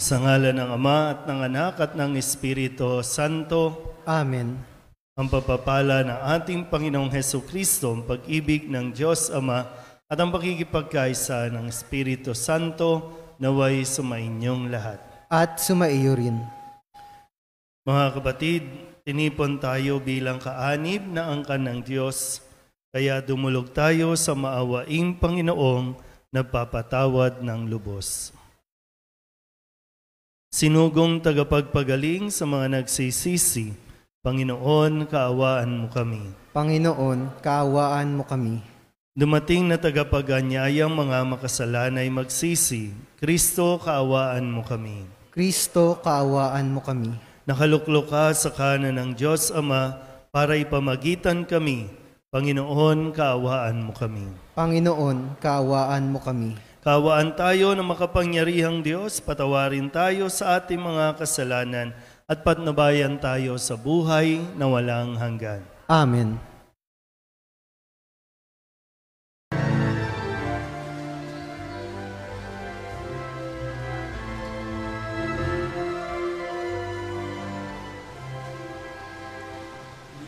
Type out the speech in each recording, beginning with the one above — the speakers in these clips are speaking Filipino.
Sa ngalan ng Ama at ng Anak at ng Espiritu Santo. Amen. Ang pagpapala ng ating Panginoong Hesukristo, ang pag-ibig ng Diyos Ama at ang pakikipagkaisa ng Espiritu Santo naway sumainyong lahat. At sumaiyo rin. Mga kapatid, tinipon tayo bilang kaanib na angkan ng Diyos, kaya dumulog tayo sa maawaing Panginoong nagpapatawad ng lubos. Sinugong tagapagpagaling sa mga nagsisisi, Panginoon, kaawaan mo kami. Panginoon, kaawaan mo kami. Dumating na tagapaganyayang mga makasalanay magsisi, Kristo, kaawaan mo kami. Kristo, kaawaan mo kami. Nakaluklok ka sa kanan ng Diyos Ama para ipamagitan kami. Panginoon, kaawaan mo kami. Panginoon, kaawaan mo kami. Kaawaan tayo ng makapangyarihang Diyos, patawarin tayo sa ating mga kasalanan at patnubayan tayo sa buhay na walang hanggan. Amen.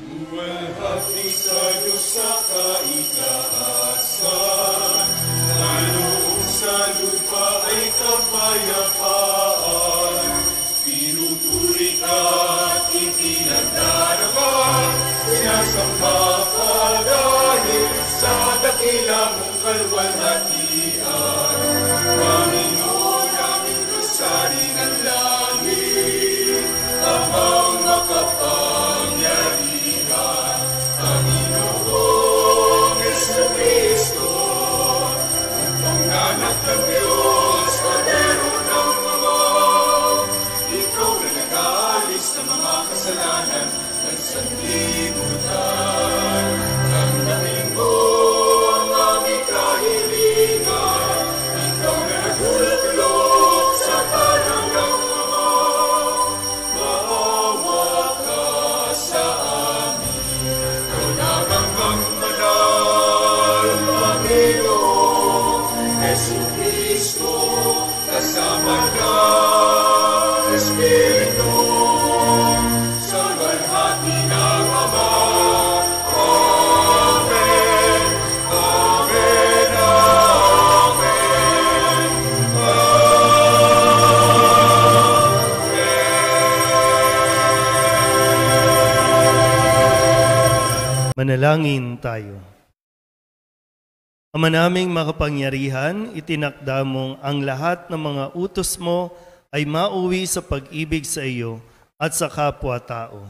Luwalhati tayo sa kaitaasan, lalo sa lupa ay kapayapaan. Pinupuri ka at ipinagdarama, sinasamba ka dahil sa dakila mong kalwalhatian. Panginoon, aming rosari ng langit, amang makapangyarihan, Panginoong Jesucristo, anak ng Diyos, Kordero ng Ama, ikaw na nag-aalis sa mga kasalanan ng sanlibutan. Tanggapin mo ang aming kahilingan, ikaw na nagulog sa kanan ng Ama. Maawa ka sa amin, ikaw lamang ang banal, Panginoon Jesucristo, kasama ng Espiritu, sa walhati ng Ama. Amen, Amen, Amen, Amen. Manalangin tayo. Ama naming makapangyarihan, itinakda mong ang lahat ng mga utos mo ay mauwi sa pag-ibig sa iyo at sa kapwa-tao.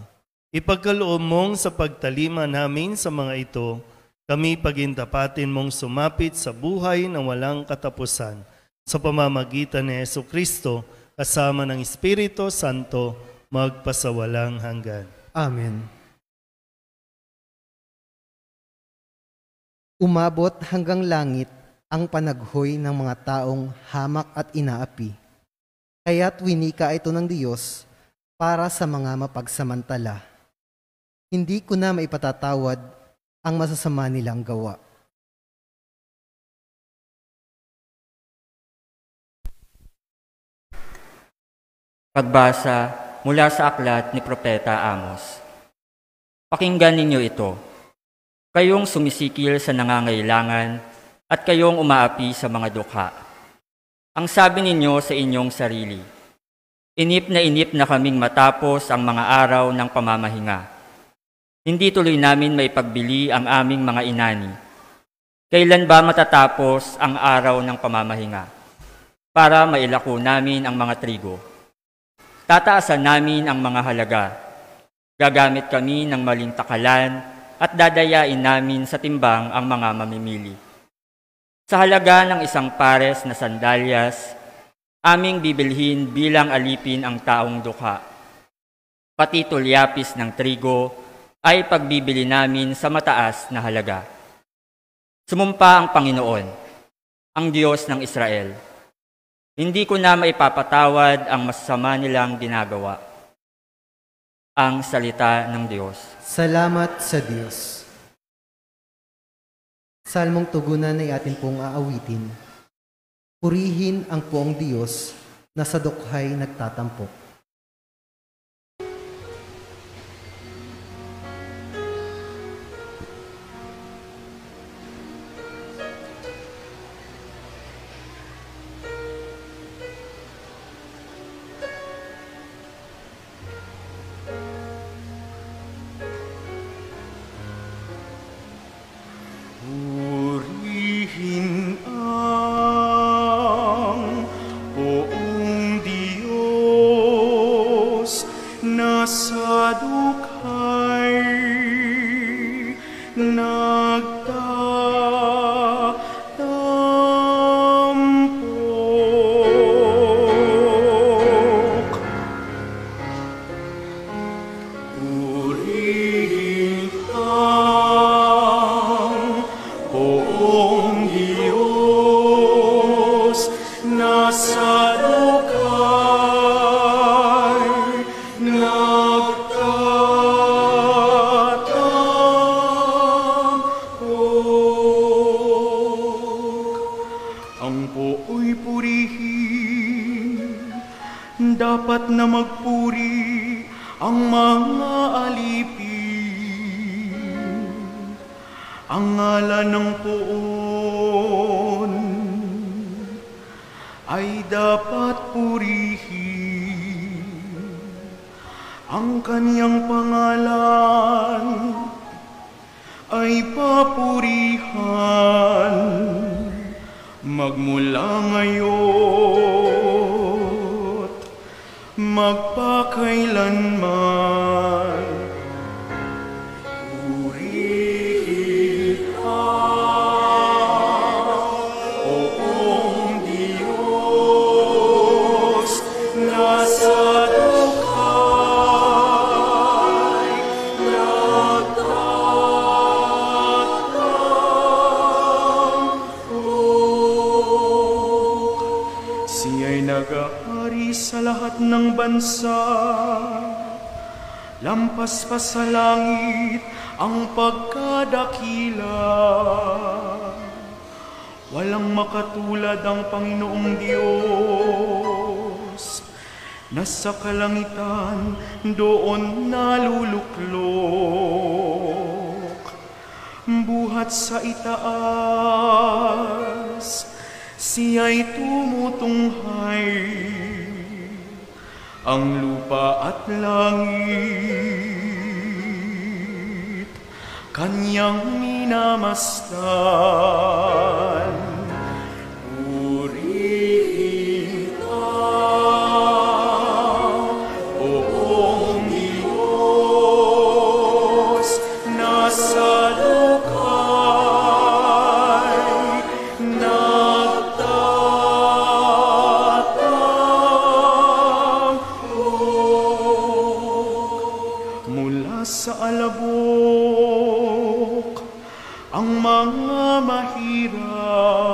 Ipagkaloob mong sa pagtalima namin sa mga ito, kami pagintapatin mong sumapit sa buhay na walang katapusan sa pamamagitan ni Jesucristo kasama ng Espiritu Santo magpasawalang hanggan. Amen. Umabot hanggang langit ang panaghoy ng mga taong hamak at inaapi. Kaya't winika ito ng Diyos para sa mga mapagsamantala. Hindi ko na maipatatawad ang masasama nilang gawa. Pagbasa mula sa aklat ni Propeta Amos. Pakinggan ninyo ito. Kayong sumisikil sa nangangailangan at kayong umaapi sa mga dukha. Ang sabi ninyo sa inyong sarili, inip na kaming matapos ang mga araw ng pamamahinga. Hindi tuloy namin maipagbili ang aming mga inani. Kailan ba matatapos ang araw ng pamamahinga? Para mailako namin ang mga trigo. Tataasan namin ang mga halaga. Gagamit kami ng maling takalan at dadayain namin sa timbang ang mga mamimili. Sa halaga ng isang pares na sandalyas, aming bibilhin bilang alipin ang taong dukha. Pati tulyapis ng trigo ay pagbibili namin sa mataas na halaga. Sumumpa ang Panginoon, ang Diyos ng Israel. Hindi ko na maipapatawad ang masasama nilang ginagawa. Ang salita ng Diyos. Salamat sa Diyos. Salmong tugunan ay atin pong aawitin. Purihin ang poong Diyos, na sa dukhay nagtatampok. Purihin ang buong Diyos na sa dukhay nagtatampok. Purihin ang buong Diyos na sa dukhay nagtatampok. Ang poo'y purihin, dapat na magpuri ang mga alipin. Ang ngalan ng poon ay dapat purihin. Ang kaniyang pangalan ay papurihan magmula ngayon magpakailanman. Purihin ang buong Diyos na sa dukhay nagtatampok. Siya'y nag-aari sa lahat ng bansa, lampas pa sa langit ang pagkadakila. Walang makatulad ang Panginoong Diyos, nasa kalangitan doon naluluklok. Buhat sa itaas, siya'y tumutunghay. Ang lupa at langit kanyang minamastan. Purihin ang buong Diyos na sa dukhay nagtatampok. Mula sa alabok ang mga mahirap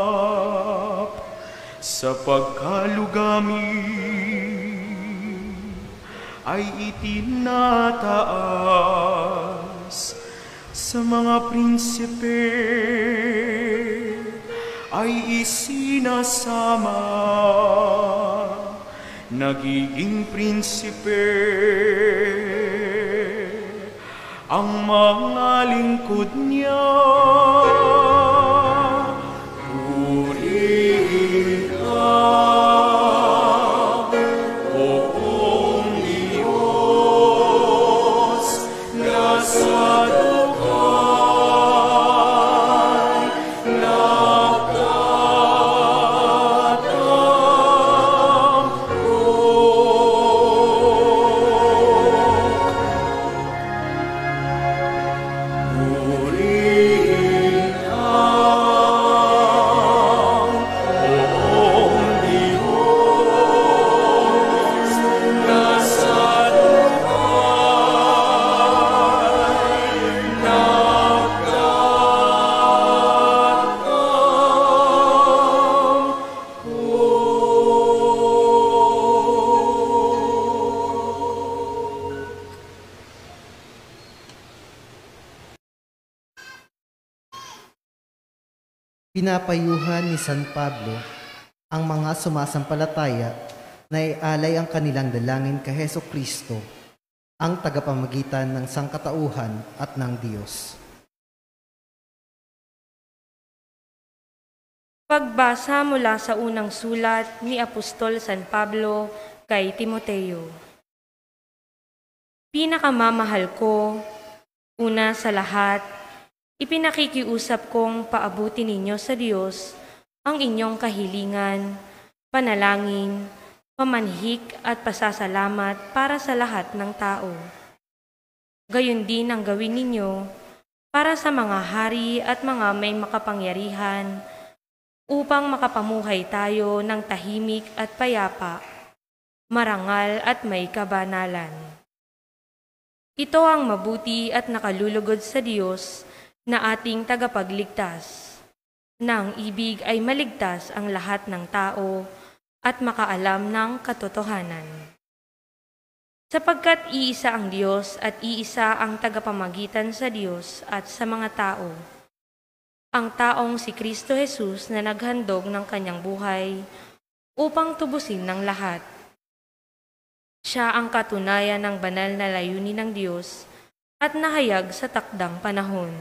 sa pagkalugami ay itinataas. Sa mga prinsipe ay isinasama. Nagiging prinsipe ang mga lingkod niya. Purihin ang buong Diyos na sa dukhay nagtatampok. Purihin ang buong Diyos na sa dukhay Pinapayuhan ni San Pablo ang mga sumasampalataya na ialay ang kanilang dalangin kay Heso Kristo, ang tagapamagitan ng sangkatauhan at ng Diyos. Pagbasa mula sa unang sulat ni Apostol San Pablo kay Timoteo. Pinakamamahal ko, una sa lahat, ipinakikiusap kong paabuti ninyo sa Diyos ang inyong kahilingan, panalangin, pamanhik at pasasalamat para sa lahat ng tao. Gayon din ang gawin ninyo para sa mga hari at mga may makapangyarihan upang makapamuhay tayo ng tahimik at payapa, marangal at may kabanalan. Ito ang mabuti at nakalulugod sa Diyos na ating tagapagligtas, na ang ibig ay maligtas ang lahat ng tao at makaalam ng katotohanan. Sapagkat iisa ang Diyos at iisa ang tagapamagitan sa Diyos at sa mga tao, ang taong si Kristo Jesus na naghandog ng kanyang buhay upang tubusin ng lahat. Siya ang katunayan ng banal na layunin ng Diyos at nahayag sa takdang panahon.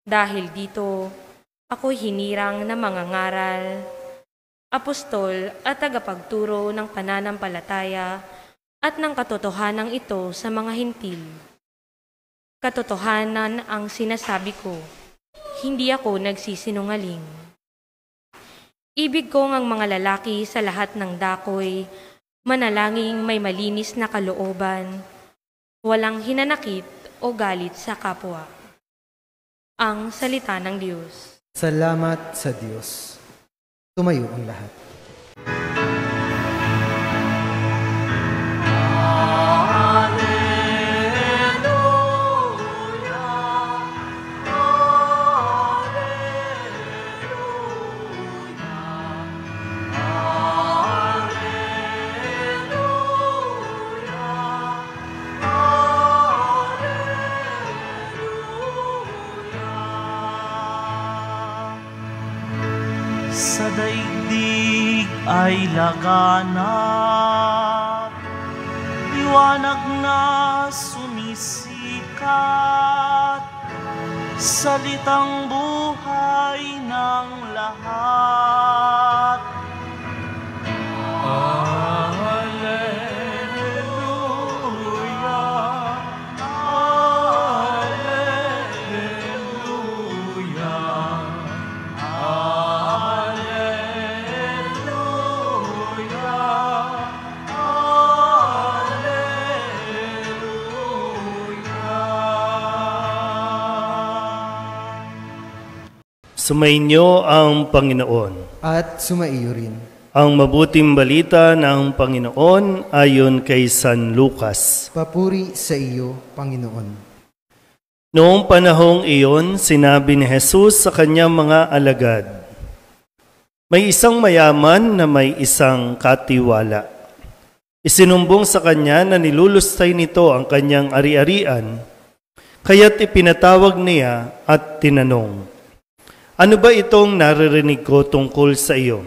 Dahil dito, ako'y hinirang na mangangaral, apostol at tagapagturo ng pananampalataya at ng katotohanan ito sa mga hintil. Katotohanan ang sinasabi ko, hindi ako nagsisinungaling. Ibig kong ang mga lalaki sa lahat ng dakoy, manalangin may malinis na kalooban, walang hinanakit o galit sa kapwa. Ang salita ng Diyos. Salamat sa Diyos. Tumayo ang lahat. Sa daigdig ay laganap, liwanag na sumisikat, salitang buhay ng lahat. Sumainyo ang Panginoon. At sumaiyo rin. Ang mabuting balita ng Panginoon ayon kay San Lucas. Papuri sa iyo, Panginoon. Noong panahong iyon, sinabi ni Jesus sa kanyang mga alagad, "May isang mayaman na may isang katiwala. Isinumbong sa kanya na nilulustay nito ang kanyang ari-arian, kaya't ipinatawag niya at tinanong, 'Ano ba itong naririnig ko tungkol sa iyo?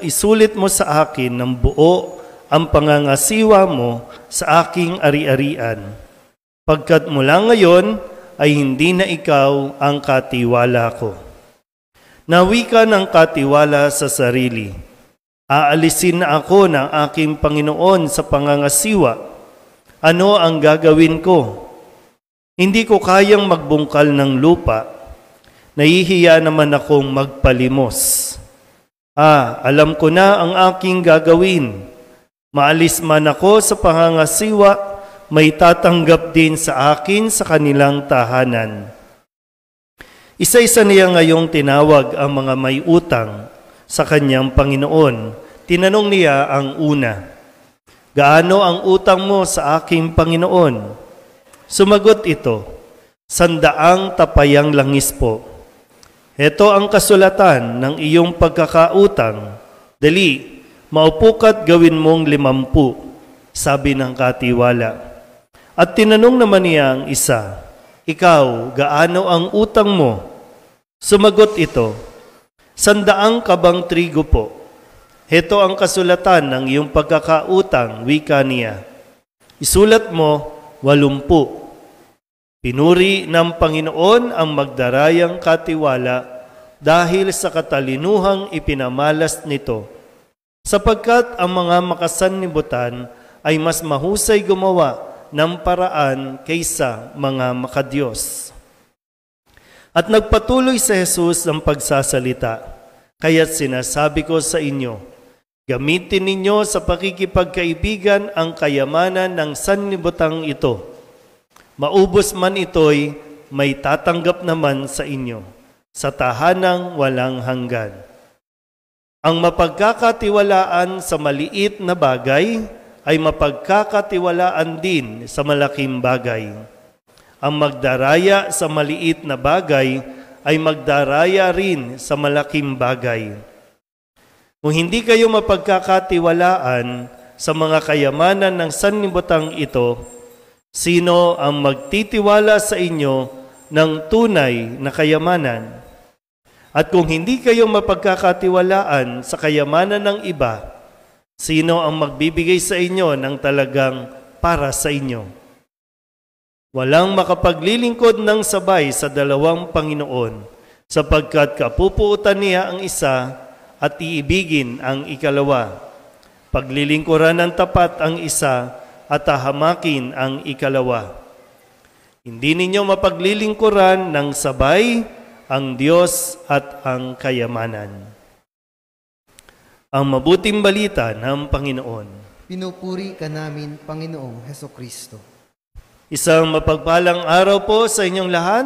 Isulit mo sa akin ng buo ang pangangasiwa mo sa aking ari-arian, pagkat mula ngayon ay hindi na ikaw ang katiwala ko.' Nawi ka ng katiwala sa sarili. Aalisin na ako ng aking Panginoon sa pangangasiwa. Ano ang gagawin ko? Hindi ko kayang magbungkal ng lupa. Nahihiya naman akong magpalimos. Alam ko na ang aking gagawin. Maalis man ako sa pangangasiwa, may tatanggap din sa akin sa kanilang tahanan. Isa-isa niya ngayong tinawag ang mga may utang sa kanyang Panginoon. Tinanong niya ang una, 'Gaano ang utang mo sa aking Panginoon?' Sumagot ito, 100 tapayang langis po. Ito ang kasulatan ng iyong pagkakautang. Dali, maupo ka't gawin mong 50, sabi ng katiwala. At tinanong naman niya ang isa, 'Ikaw, gaano ang utang mo?' Sumagot ito, 100 kabang trigo po. Heto ang kasulatan ng iyong pagkakautang, wika niya. Isulat mo, 80. Pinuri ng Panginoon ang magdarayang katiwala dahil sa katalinuhang ipinamalas nito, sapagkat ang mga makasanlibutan ay mas mahusay gumawa ng paraan kaysa mga makadiyos. At nagpatuloy si Jesus ng pagsasalita, kaya't sinasabi ko sa inyo, gamitin ninyo sa pakikipagkaibigan ang kayamanan ng sanlibutang ito. Maubos man ito'y may tatanggap naman sa inyo, sa tahanang walang hanggan. Ang mapagkakatiwalaan sa maliit na bagay ay mapagkakatiwalaan din sa malaking bagay. Ang magdaraya sa maliit na bagay ay magdaraya rin sa malaking bagay. Kung hindi kayo mapagkakatiwalaan sa mga kayamanan ng sanlibutang ito, sino ang magtitiwala sa inyo ng tunay na kayamanan? At kung hindi kayo mapagkakatiwalaan sa kayamanan ng iba, sino ang magbibigay sa inyo ng talagang para sa inyo? Walang makapaglilingkod ng sabay sa dalawang Panginoon, sapagkat kapupuutan niya ang isa at iibigin ang ikalawa. Paglilingkuran ng tapat ang isa at hahamakin ang ikalawa. Hindi ninyo mapaglilingkuran ng sabay ang Diyos at ang kayamanan. Ang mabuting balita ng Panginoon. Pinupuri ka namin, Panginoong Hesukristo. Isang mapagpalang araw po sa inyong lahat.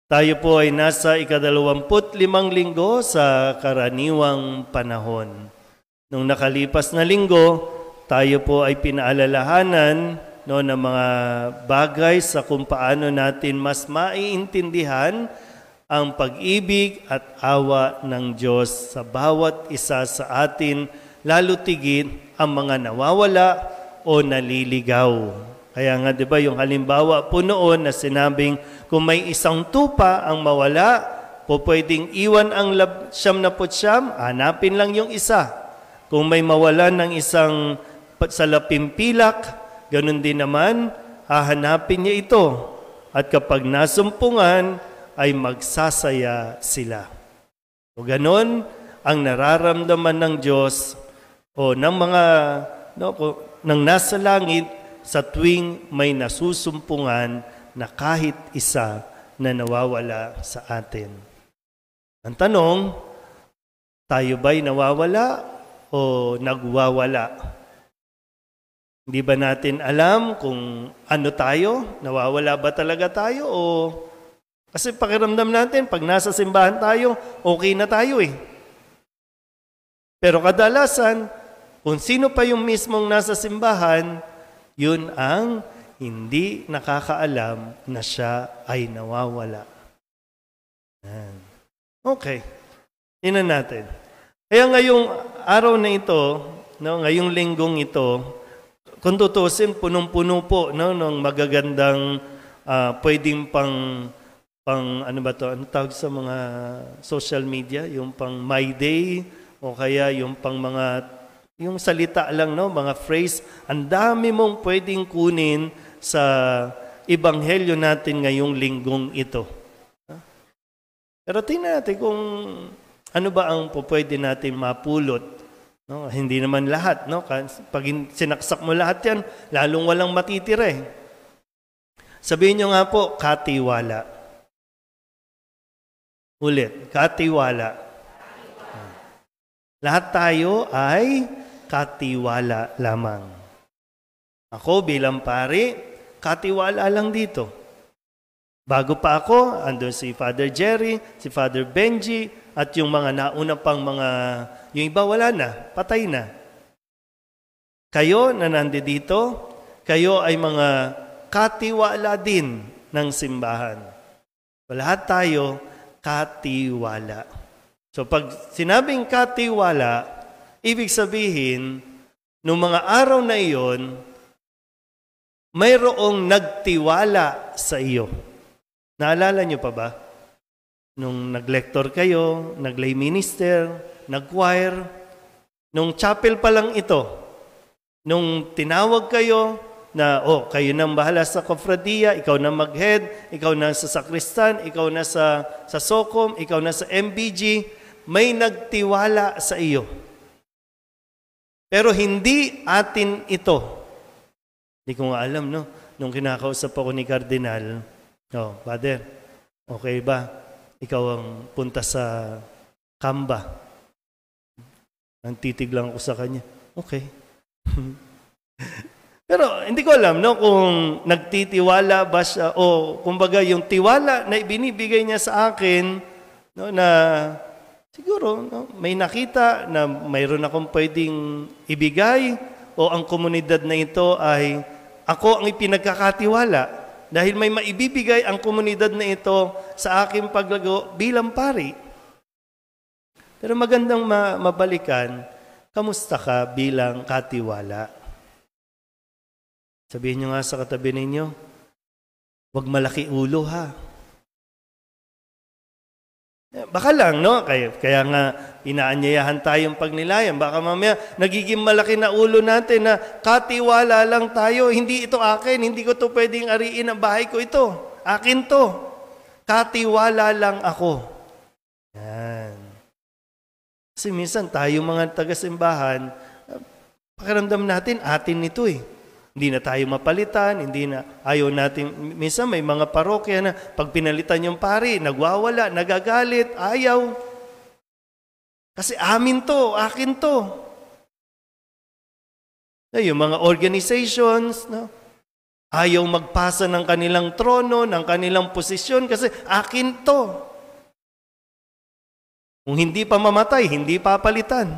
Tayo po ay nasa 25 linggo sa karaniwang panahon. Nung nakalipas na linggo, tayo po ay pinaalalahanan ng mga bagay sa kung paano natin mas maiintindihan ang pag-ibig at awa ng Diyos sa bawat isa sa atin, lalo tigit ang mga nawawala o naliligaw. Kaya nga 'di ba yung halimbawa po noon na sinabing kung may isang tupa ang mawala, po pwedeng iwan ang 99, hanapin lang yung isa. Kung may mawalan ng isang salapimpilak, ganun din naman, hahanapin niya ito. At kapag nasumpungan, ay magsasaya sila. O ganun ang nararamdaman ng Diyos o ng mga ng nasa langit sa tuwing may nasusumpungan na kahit isa na nawawala sa atin. Ang tanong, tayo ba'y nawawala o nagwawala? Hindi ba natin alam kung ano tayo? Nawawala ba talaga tayo? O kasi pakiramdam natin, pag nasa simbahan tayo, okay na tayo eh. Pero kadalasan, kung sino pa yung mismong nasa simbahan, yun ang hindi nakakaalam na siya ay nawawala. Okay. Tingnan natin. Kaya ngayong araw na ito, ngayong linggong ito, kung tutusin, punong-puno po ng magagandang pwedeng pang ano ba to? Ano tawag sa mga social media? Yung pang My Day o kaya yung pang mga yung salita lang, mga phrase. Ang dami mong pwedeng kunin sa ebanghelyo natin ngayong linggong ito. Pero tingnan natin kung ano ba ang pwede natin mapulot. Hindi naman lahat. Pag sinaksak mo lahat yan, lalong walang matitira eh. Sabihin nyo nga po, katiwala. Ulit, katiwala. Lahat tayo ay katiwala lamang. Ako bilang pari, katiwala lang dito. Bago pa ako, andun si Father Jerry, si Father Benji, at yung mga nauna pang mga, yung iba wala na, patay na. Kayo na nandito, kayo ay mga katiwala din ng simbahan. Lahat tayo, katiwala. So pag sinabing katiwala, ibig sabihin, nung mga araw na iyon, mayroong nagtiwala sa iyo. Naalala nyo pa ba? Nung nag-lector kayo, nag-lay minister, nag-choir. Nung chapel pa lang ito, nung tinawag kayo na, kayo nang bahala sa kofradiya, ikaw na mag-head, ikaw na sa sakristan, ikaw na sa SOCOM, ikaw na sa MBG, may nagtiwala sa iyo. Pero hindi atin ito. Hindi ko nga alam, no? Nung kinakausap ako ni Cardinal, Father, okay ba? Ikaw ang punta sa Kamba. Ang titig lang ako sa kanya. Okay. Pero hindi ko alam, no, kung nagtitiwala ba siya o kumbaga yung tiwala na ibinibigay niya sa akin, no, na siguro no, may nakita na mayroon akong pwedeng ibigay o ang komunidad na ito ay ako ang ipinagkakatiwala dahil may maibibigay ang komunidad na ito sa aking paglago bilang pari. Pero magandang mabalikan, kamusta ka bilang katiwala? Sabihin nyo nga sa katabi ninyo, huwag malaki ulo ha. Baka lang, no? Kaya nga inaanyayahan tayong pagnilayan. Baka mamaya nagiging malaki na ulo natin na katiwala lang tayo. Hindi ito akin, hindi ko to pwedeng ariin ang bahay ko ito. Akin to. Katiwala lang ako. Yan. Kasi minsan tayo mga taga-simbahan, pakiramdam natin, atin ito eh. Hindi na tayo mapalitan, ayaw natin, minsan may mga parokya na pag pinalitan yung pari, nagwawala, nagagalit, ayaw. Kasi amin to, akin to. Yung mga organizations, no? Ayaw magpasa ng kanilang trono, ng kanilang posisyon kasi akin to. Kung hindi pa mamatay, hindi papalitan.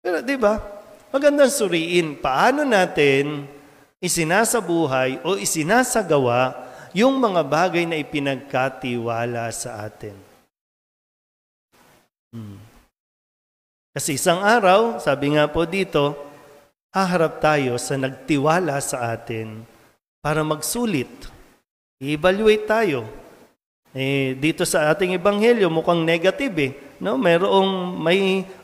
Pero di ba, magandang suriin, paano natin isinasabuhay o isinasagawa yung mga bagay na ipinagkatiwala sa atin. Kasi isang araw, sabi nga po dito, haharap tayo sa nagtiwala sa atin para magsulit. I-evaluate tayo. Dito sa ating ebanghelyo, mukhang negative eh. No? May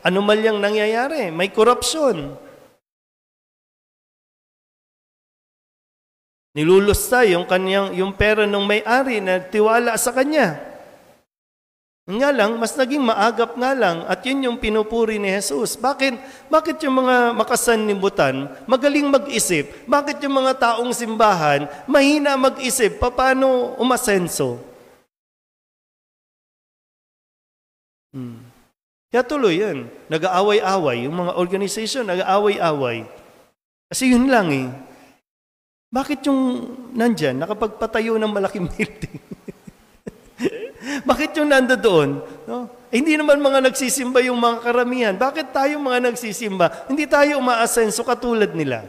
anomalyang nangyayari, may korupsyon. Nilulusta yung pera ng may-ari na tiwala sa kanya. Nga lang, mas naging maagap nga lang at yun yung pinupuri ni Jesus. Bakit yung mga makasanlibutan magaling mag-isip? Bakit yung mga taong simbahan mahina mag-isip? Paano umasenso? Kaya tuloy yan. Nag-aaway-away. Yung mga organization, nag-aaway-away. Kasi yun lang eh. Bakit yung nandyan, nakapagpatayo ng malaking building? Bakit yung nandoon? No? Hindi naman mga nagsisimba yung mga karamihan. Bakit tayo mga nagsisimba? Hindi tayo umaasenso katulad nila.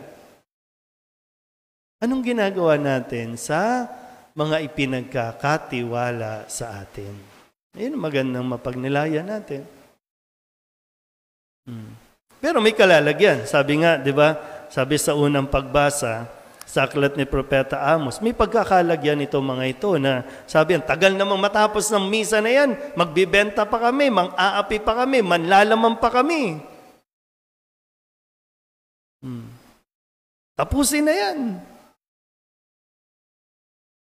Anong ginagawa natin sa mga ipinagkakatiwala sa atin? Ayun, magandang mapagnilayan natin. Pero may kalalagyan. Sabi nga, di ba? Sabi sa unang pagbasa, sa aklat ni Propeta Amos, may pagkakalagyan ito mga ito na sabi yan, tagal namang matapos ng misa na yan, magbibenta pa kami, mang-aapi pa kami, manlalaman pa kami. Tapusin na yan.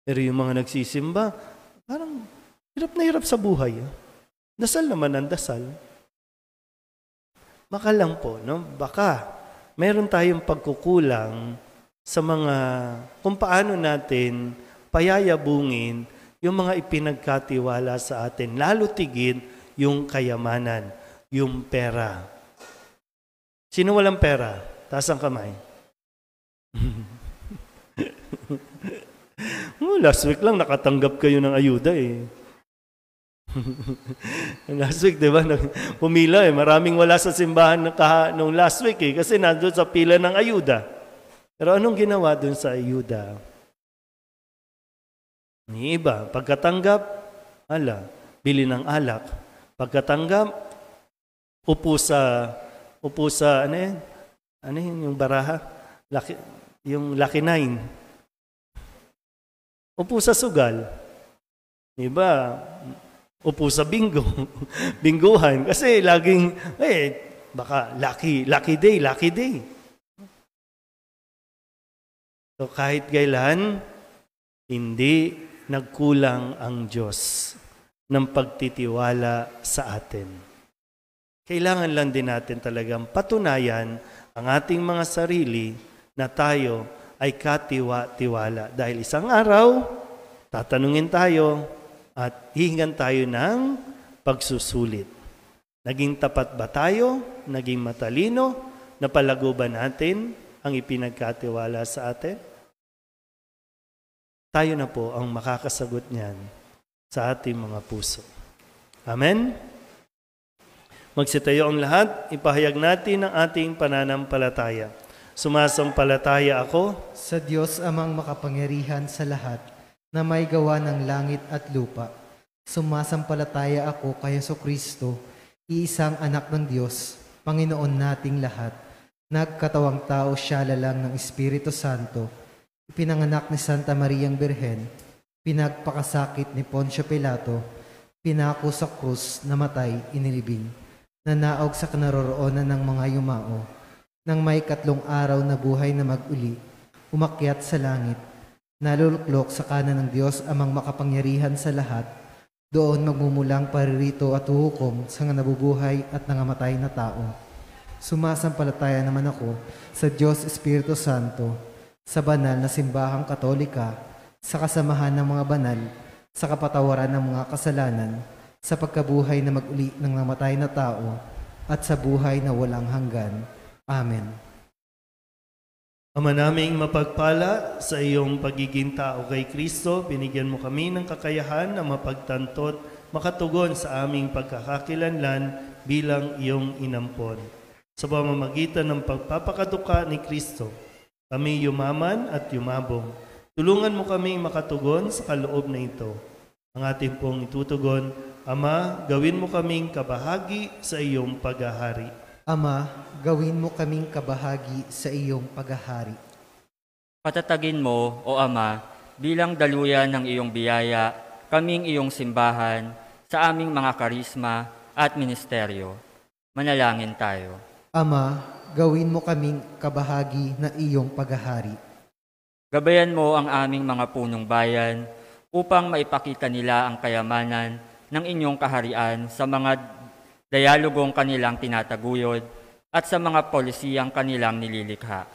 Pero yung mga nagsisimba, parang hirap na hirap sa buhay. Dasal naman ang dasal. Baka lang po, no? Baka meron tayong pagkukulang sa mga, kung paano natin payayabungin yung mga ipinagkatiwala sa atin. Lalo tigid yung kayamanan, yung pera. Sino walang pera? Taas ang kamay. Last week lang nakatanggap kayo ng ayuda eh. Last week, di ba? Pumila eh. Maraming wala sa simbahan nung last week eh. Kasi nandun sa pila ng ayuda. Pero anong ginawa dun sa ayuda? Ni iba, pagkatanggap, bili ng alak. Pagkatanggap, upo sa ano yan? Ano yun, yung baraha? Yung Lucky 9. Upo sa sugal. Iba, upo sa bingo, bingguhan. Kasi laging, baka lucky day. So kahit kailan, hindi nagkulang ang Diyos ng pagtitiwala sa atin. Kailangan lang din natin talagang patunayan ang ating mga sarili na tayo ay katiwa-tiwala. Dahil isang araw, tatanungin tayo at hihingan tayo ng pagsusulit. Naging tapat ba tayo? Naging matalino? Napalago ba natin ang ipinagkatiwala sa atin? Tayo na po ang makakasagot niyan sa ating mga puso. Amen? Magsitayo ang lahat, ipahayag natin ang ating pananampalataya. Sumasampalataya ako Sa Diyos amang makapangyarihan sa lahat, na may gawa ng langit at lupa. Sumasampalataya ako kay Jesucristo, iisang anak ng Diyos, Panginoon nating lahat. Nagkatawang tao siya lalang ng Espiritu Santo, ipinanganak ni Santa Mariang Birhen, pinagpakasakit ni Poncio Pilato, pinako sa krus, namatay, inilibing, nanaog sa kinaroroonan ng mga yumao, nang may 3 araw na buhay na mag-uli, umakyat sa langit, naluluklok sa kanan ng Diyos amang makapangyarihan sa lahat, doon magmumulang paririto at huhukom sa nabubuhay at nangamatay na tao. Sumasampalataya naman ako sa Diyos Espiritu Santo, sa banal na simbahang katolika, sa kasamahan ng mga banal, sa kapatawaran ng mga kasalanan, sa pagkabuhay na mag-uli ng namatay na tao, at sa buhay na walang hanggan. Amen. Ama naming mapagpala, sa iyong pagiging tao kay Kristo, binigyan mo kami ng kakayahan na mapagtantot, makatugon sa aming pagkakakilanlan bilang iyong inampon. Sa pamamagitan ng pagpapakaduka ni Kristo, kami yumaman at yumabong. Tulungan mo kaming makatugon sa kaloob na ito. Ang ating pong itutugon, Ama, gawin mo kaming kabahagi sa iyong paghahari. Ama, gawin mo kaming kabahagi sa iyong paghahari. Patatagin mo, O Ama, bilang daluyan ng iyong biyaya, kaming iyong simbahan, sa aming mga karisma at ministeryo. Manalangin tayo. Ama, gawin mo kaming kabahagi na iyong paghahari. Gabayan mo ang aming mga punong bayan upang maipakita nila ang kayamanan ng inyong kaharian sa mga dialogong kanilang tinataguyod at sa mga polisiyang kanilang nililikha.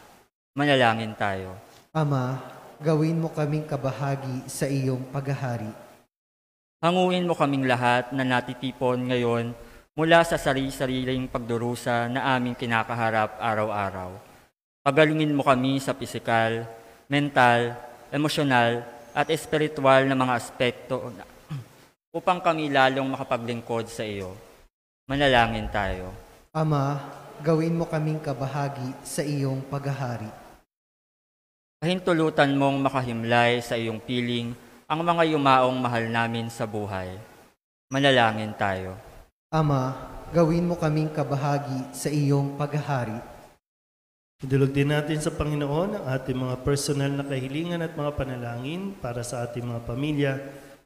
Manalangin tayo. Ama, gawin mo kaming kabahagi sa iyong paghahari. Hanguin mo kaming lahat na natitipon ngayon mula sa sarili-sariling pagdurusa na aming kinakaharap araw-araw. Pagalingin mo kami sa pisikal, mental, emosyonal at espiritual na mga aspekto upang kami lalong makapaglingkod sa iyo. Manalangin tayo. Ama, gawin mo kaming kabahagi sa iyong paghahari. Pahintulutan mong makahimlay sa iyong piling ang mga yumaong mahal namin sa buhay. Manalangin tayo. Ama, gawin mo kaming kabahagi sa iyong paghahari. Idulog din natin sa Panginoon ang ating mga personal na kahilingan at mga panalangin para sa ating mga pamilya.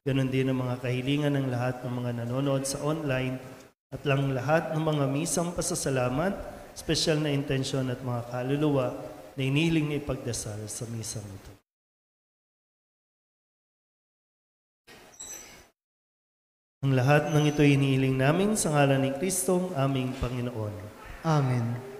Ganon din ang mga kahilingan ng lahat ng mga nanonood sa online at lang lahat ng mga misang pasasalamat, espesyal na intensyon at mga kaluluwa na inihiling na ipagdasal sa misang ito. Ang lahat ng ito inihiling namin sa ngalan ni Kristong aming Panginoon. Amen.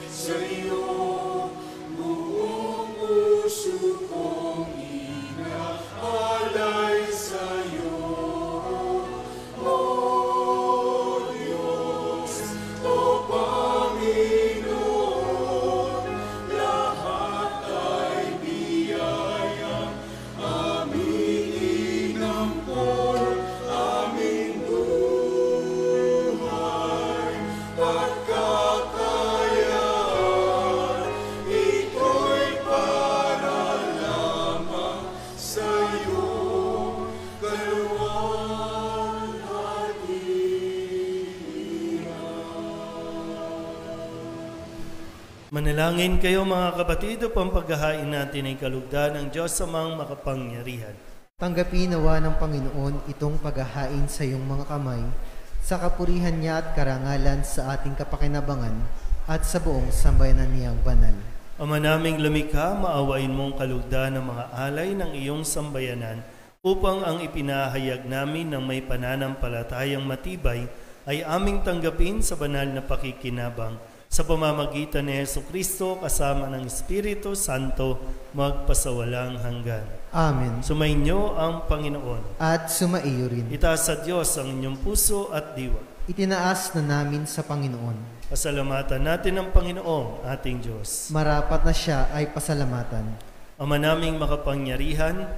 Sa iyo Manalangin kayo mga kapatid upang paghahain natin ay kalugdan ng Diyos amang makapangyarihan. Tanggapin nawa ng Panginoon itong paghahain sa iyong mga kamay, sa kapurihan niya at karangalan sa ating kapakinabangan at sa buong sambayanan niyang banal. Ama naming lumikha, maawain mong kalugdan ng mga alay ng iyong sambayanan upang ang ipinahayag namin ng may pananampalatayang matibay ay aming tanggapin sa banal na pakikinabang sa pamamagitan ni Jesucristo kasama ng Espiritu Santo magpasawalang hanggan. Amen. Sumainyo ang Panginoon. At sumaiyo rin. Itaas sa Diyos ang inyong puso at diwa. Itinaas na namin sa Panginoon. Pasalamatan natin ang Panginoong ating Diyos. Marapat na siya ay pasalamatan. Ama naming makapangyarihan,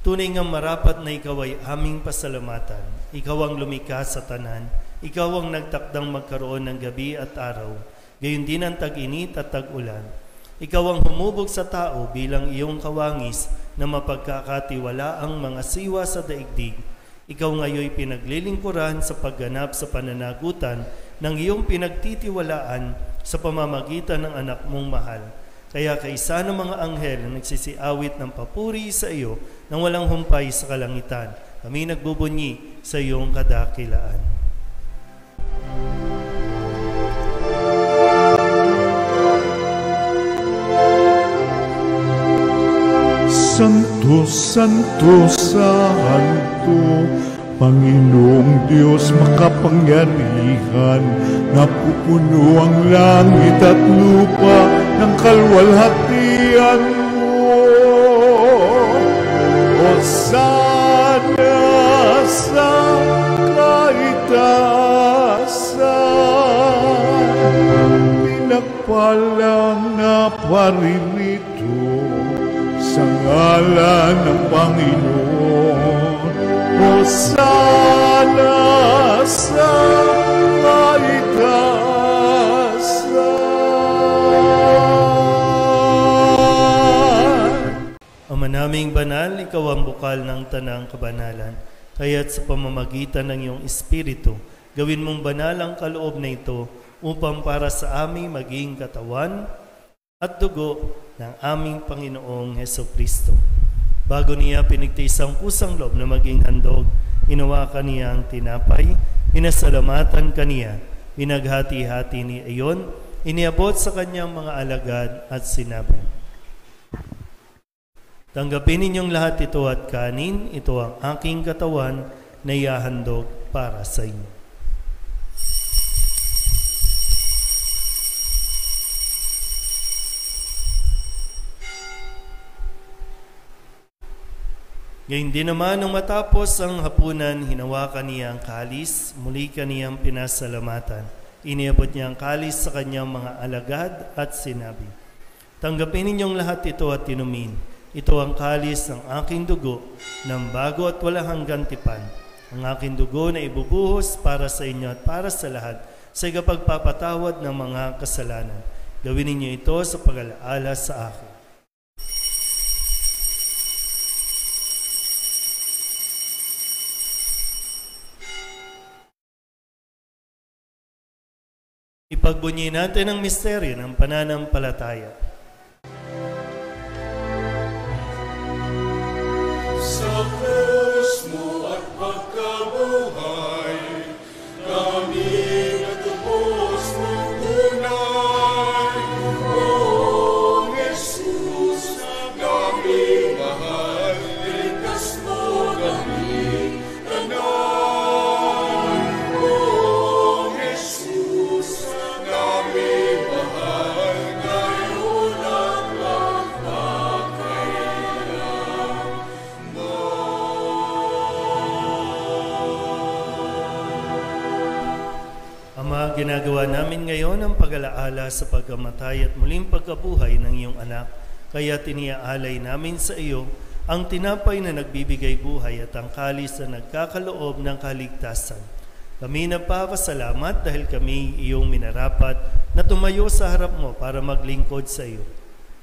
tunay ngang marapat na ikaw ay aming pasalamatan. Ikaw ang lumikha sa tanan. Ikaw ang nagtakdang magkaroon ng gabi at araw, gayon din ang tag-init at tag-ulan. Ikaw ang humubog sa tao bilang iyong kawangis na mapagkakatiwala ang mga siwa sa daigdig. Ikaw ngayoy pinaglilingkuran sa pagganap sa pananagutan ng iyong pinagtitiwalaan sa pamamagitan ng anak mong mahal. Kaya kaisa ng mga anghel na nagsisiawit ng papuri sa iyo nang walang humpay sa kalangitan, kami nagbubunyi sa iyong kadakilaan. Santo, Santo, Santo, Panginoong Diyos makapangyarihan, napupuno ang langit at lupa ng kalwalhatian mo. Hosana sa kaitaasan, pinagpalang na paririto sa ngalan ng Panginoon. Hosana sa kaitaasan. Ama naming banal, ikaw ang bukal ng tanang kabanalan. Kaya't sa pamamagitan ng iyong Espiritu, gawin mong banal ang kaloob na ito upang para sa aming maging katawan at dugo ng aming Panginoong Hesukristo. Bago niya pinigtiis ang kusang loob na maging handog, hinawakan niya ang tinapay, pinasalamatan kaniya, pinaghati-hati ni iyon, iniabot sa kanyang mga alagad at sinabi, tanggapin ninyong lahat ito at kanin, ito ang aking katawan na ihahandog para sa inyo. Gayun din naman nung matapos ang hapunan, hinawakan niya ang kalis, muli kaniyang pinasalamatan. Iniabot niya ang kalis sa kanyang mga alagad at sinabi, tanggapin ninyong lahat ito at inumin. Ito ang kalis ng aking dugo, ng bago at walang hanggang tipan. Ang aking dugo na ibubuhos para sa inyo at para sa lahat sa ikapagpapatawad ng mga kasalanan. Gawin ninyo ito sa pag-alaala sa akin. Ipagbunyi natin ang misteryo ng pananampalataya. Sa krus mo at pagkabuhay, kami natubos mong tunay. O Jesus, kami mahal, ligtas mo kami tanan. O Jesus, kami mahal, ngayon at magpapakailan. Ama, ginagawa namin ngayon ang pag-alaala sa pagkamatay at muling pagkabuhay ng iyong anak. Kaya tiniaalay namin sa iyo ang tinapay na nagbibigay buhay at ang kalis na nagkakaloob ng kaligtasan. Kami nagpapasalamat dahil kami iyong minarapat na tumayo sa harap mo para maglingkod sa iyo.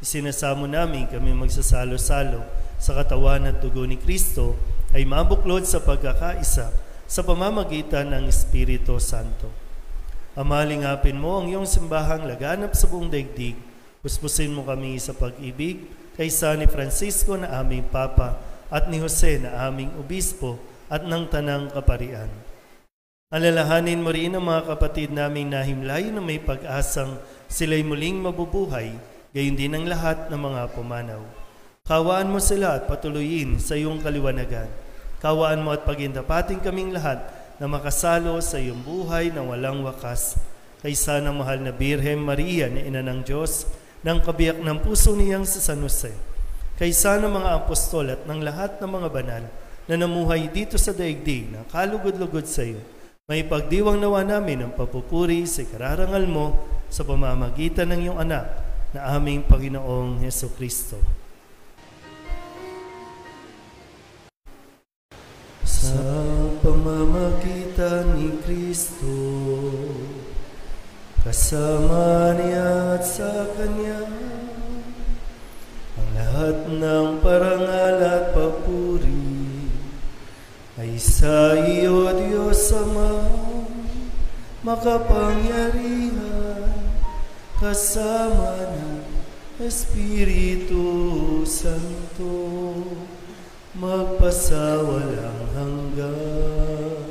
Isinasamo namin kami magsasalo-salo sa katawan at dugo ni Kristo ay mabuklod sa pagkakaisa sa pamamagitan ng Espiritu Santo. Amalingapin mo ang iyong simbahang laganap sa buong daigdig. Puspusin mo kami sa pag-ibig kaysa ni Francisco na aming Papa at ni Jose na aming Obispo at ng Tanang Kaparian. Alalahanin mo rin ang mga kapatid naming nahimlay na may pag-asang sila'y muling mabubuhay, gayon din ang lahat ng mga pumanaw. Kawaan mo sila at patuloyin sa iyong kaliwanagan. Kawaan mo at pagindapating kaming lahat na makasalo sa iyong buhay na walang wakas. Kaysa ng mahal na Birhen Maria na Ina ng Diyos, ng kabiyak ng puso niyang si San Jose. Kaysa ng mga apostol at ng lahat ng mga banal na namuhay dito sa daigdig na kalugod-lugod sa iyo, may pagdiwang nawa namin ang papupuri sa kararangal mo sa pamamagitan ng iyong anak na aming Panginoong Hesukristo. Sa pamamagitan ni Kristo, kasama niya at sa Kanya, ang lahat ng parangal at papuri ay sa iyo, Diyos Ama, makapangyarihan, kasama ng Espiritu Santo, magpasawalang hanggan.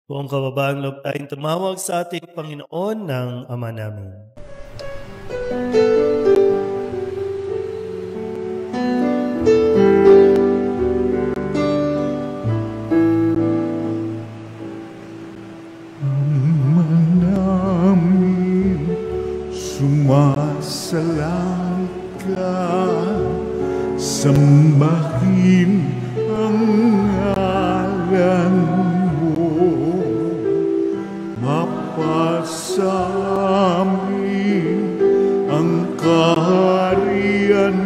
Kung kababaan loob tayong tumawag sa ating Panginoon ng Ama namin. Ama namin, sumasalang ka, sambahin ang ngalan mapasamin ang kaharian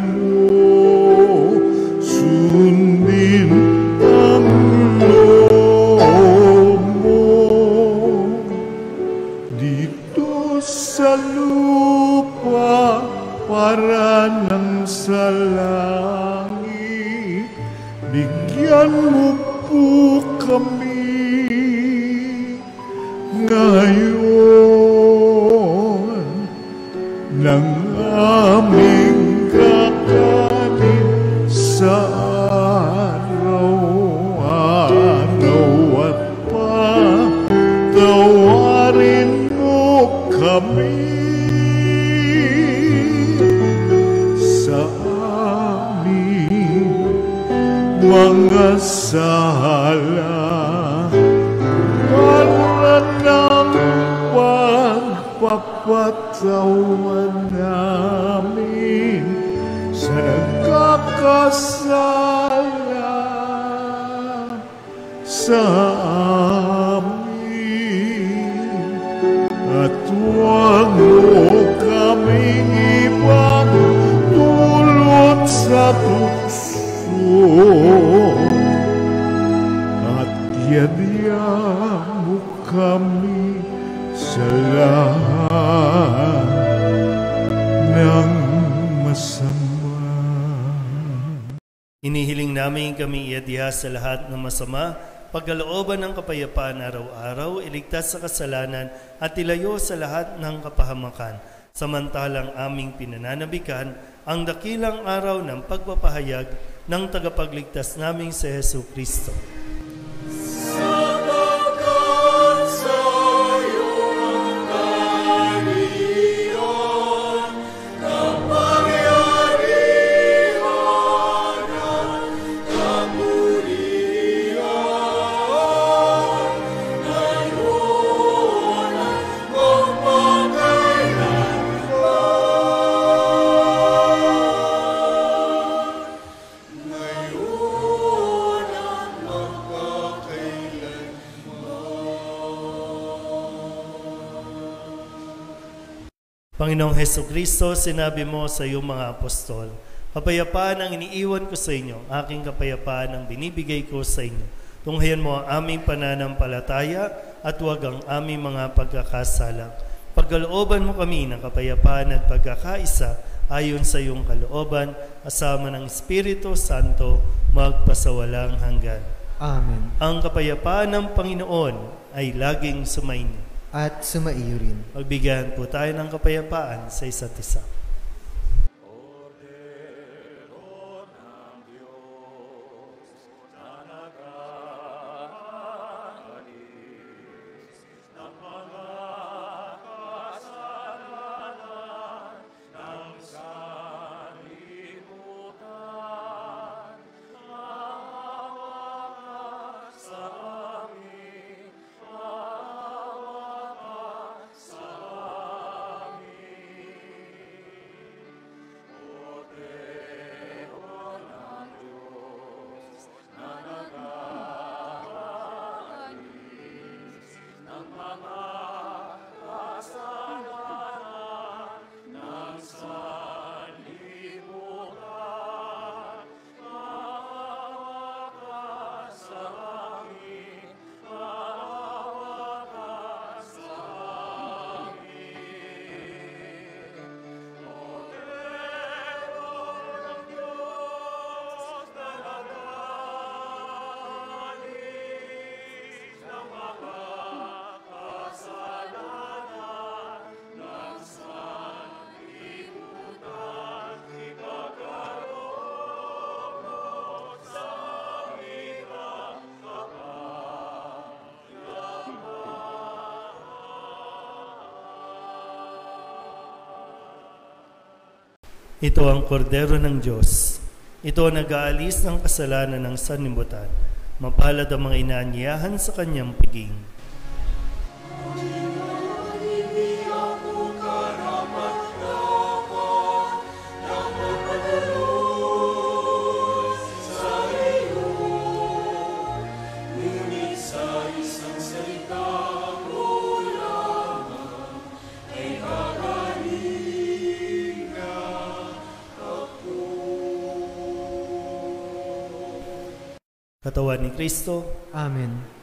mo, sundin ang loob mo dito sa lupa para nang sa langit. Bigyan mo po kami ngayon ng aming kakanin sa araw-araw at patawarin mo kami sa aming mga sala, para ng pagpapatawan namin sa nagkakasala sa amin, at huwag mo kaming ibang dulot sa tukso, at yadya mo kami sa lahat ng masama. Inihiling namin kami iadya sa lahat ng masama, pagkalooban ng kapayapaan araw-araw, iligtas sa kasalanan at ilayo sa lahat ng kapahamakan. Samantalang aming pinananabikan ang dakilang araw ng pagpapahayag ng tagapagligtas naming si Hesukristo. Panginoong Heso Kristo, sinabi mo sa iyong mga apostol, kapayapaan ang iniiwan ko sa inyo, aking kapayapaan ang binibigay ko sa inyo. Tunghayan mo ang aming pananampalataya at huwag ang aming mga pagkakasala. Pagkalooban mo kami ng kapayapaan at pagkakaisa ayon sa iyong kalooban, kasama ng Espiritu Santo, magpasawalang hanggan. Amen. Ang kapayapaan ng Panginoon ay laging sumainyo. At sumaiyo rin. Magbigyan po tayo ng kapayapaan sa isa't isa. Ito ang kordero ng Diyos. Ito ang nag-aalis ng kasalanan ng sanlibutan. Mapalad ang mga inaanyayahan sa kanyang piging. Katawan ni Kristo. Amen.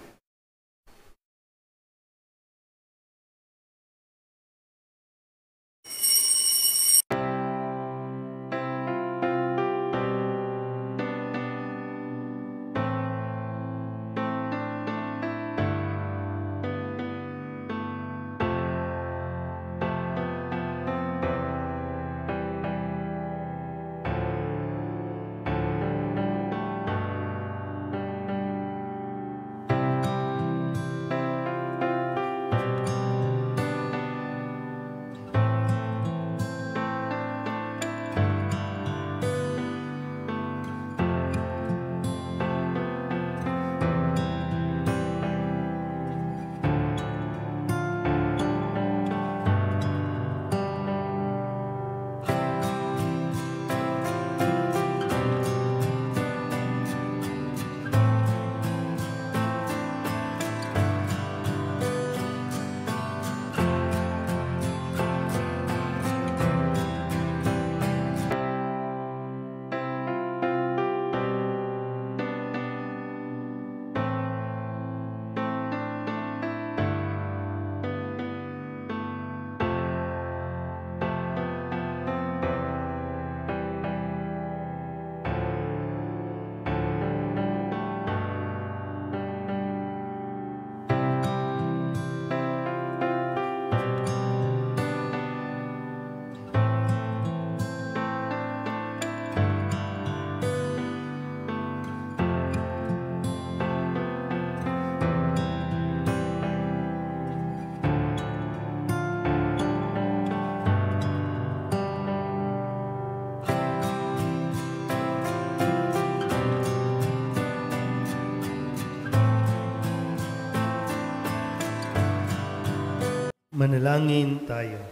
Manalangin tayo.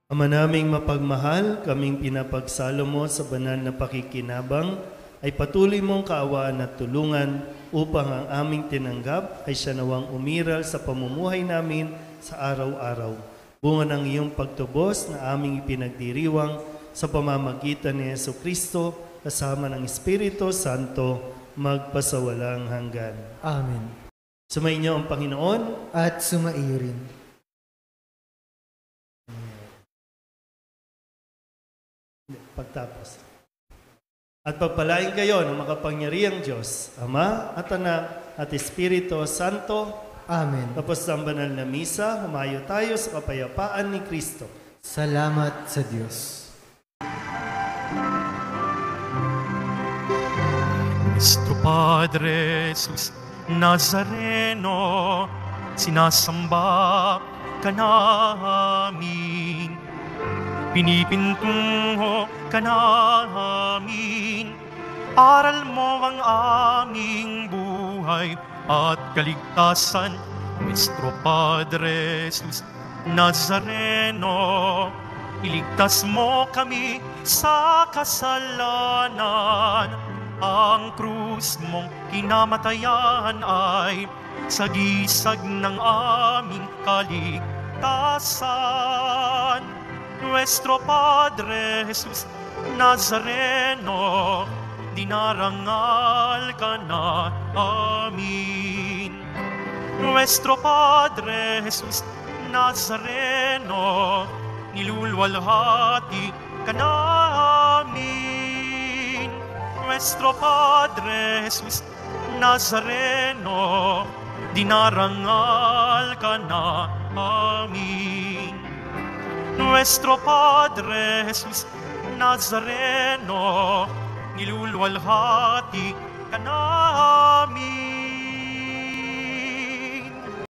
Ama naming mapagmahal, kaming pinapagsalo mo sa banal na pakikinabang, ay patuloy mong kaawaan at tulungan upang ang aming tinanggap ay siya nawang umiral sa pamumuhay namin sa araw-araw. bunga ng iyong pagtubos na aming ipinagdiriwang sa pamamagitan ni Jesucristo kasama ng Espiritu Santo magpasawalang hanggan. Amen. Sumainyo ang Panginoon. At sumaiyo rin. Pagtapos. At pagpalain kayo ng makapangyarihang Diyos, Ama at Anak at Espiritu Santo. Amen. Tapos ng banal na misa, humayo tayo sa kapayapaan ni Kristo. Salamat sa Diyos. Nuestro Padre Jesus Nazareno, sinasamba ka namin, pinipintungo ka namin, aral mo ang aming buhay at kaligtasan. Nuestro Padre Jesus Nazareno, iligtas mo kami sa kasalanan. Ang krus mong kinamatayan ay sagisag ng aming kaligtasan. Nuestro Padre Jesus Nazareno, dinarangal ka na amin. Nuestro Padre Jesus Nazareno, nilulwalhati ka namin. Nuestro Padre Jesus Nazareno, dinarangal ka na amin. Nuestro Padre Jesus Nazareno, nilulwalhati